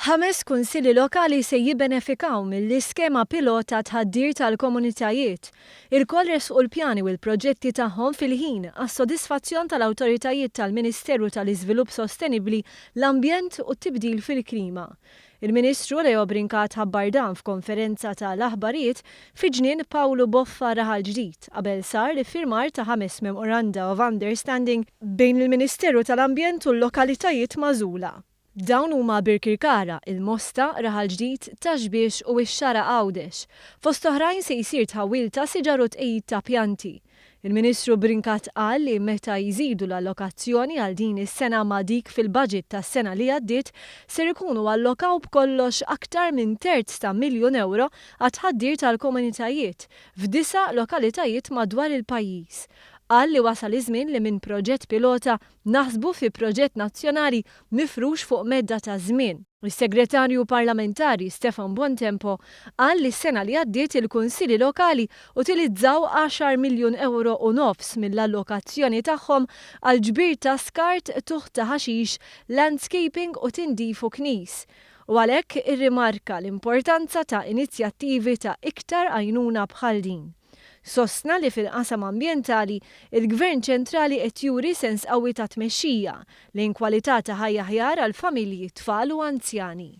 Ħames Kunsilli Lokali se jibbenefikaw mill-iskema Pilota tħaddir tal-Komunitajiet. Il-koll resqu l-pjani u l-proġetti tagħhom fil-ħin għas-sodisfazzjon tal-awtoritajiet tal-Ministeru tal-Iżvilupp Sostenibbli, l-Ambjent u t-tibdil fil-Klima. Il-Ministru ħabbar dan f'konferenza tal-aħbarijiet fi ġnien Pawlu Boffa raħal ġdid qabel sar l-iffirmar ta' 5 Memoranda of Understanding bejn il-Ministeru tal-Ambjent u l-lokalitajiet magħżula. Dawn huma Birkirkara, il-Mosta, raħal ġdid, Taxbiex u x-Xara Għawdex. Fost oħrajn se jsir tħawil ta' siġar u tqejjid ta' pjanti. Il-Ministru Brinkat qal li meta jżidu l-allokazzjoni għal din is-sena ma' dik fil-budget tas-sena li għaddiet ser ikunu allokaw b'kollox aktar minn terz ta' miljun euro għat-Tħaddir tal-Komunitajiet f'9 lokalitajiet madwar il-pajjiż. Qal li wasal iż-żmien li minn proġett pilota naħsbu fi proġett nazzjonali mifrux fuq medda ta' żmien. Is-Segretarju Parlamentari Stefan Bontempo qal li s-sena li għaddiet il-Kunsilli Lokali utilizzaw 10 miljun euro u nofs mill-allokazzjoni tagħhom għal ġbir ta' skart, tuħ ta' ħaxix, landscaping u tindifu knies. U għalhekk irrimarka l-importanza ta' inizjattivi ta' iktar għajnuna bħal din. Sostna li fil-qasam ambjentali il-Gvern ċentrali qed juri sens qawwi ta' tmexxija lejn kwalità ta' ħajja aħjar għal familji, tfal u anzjani.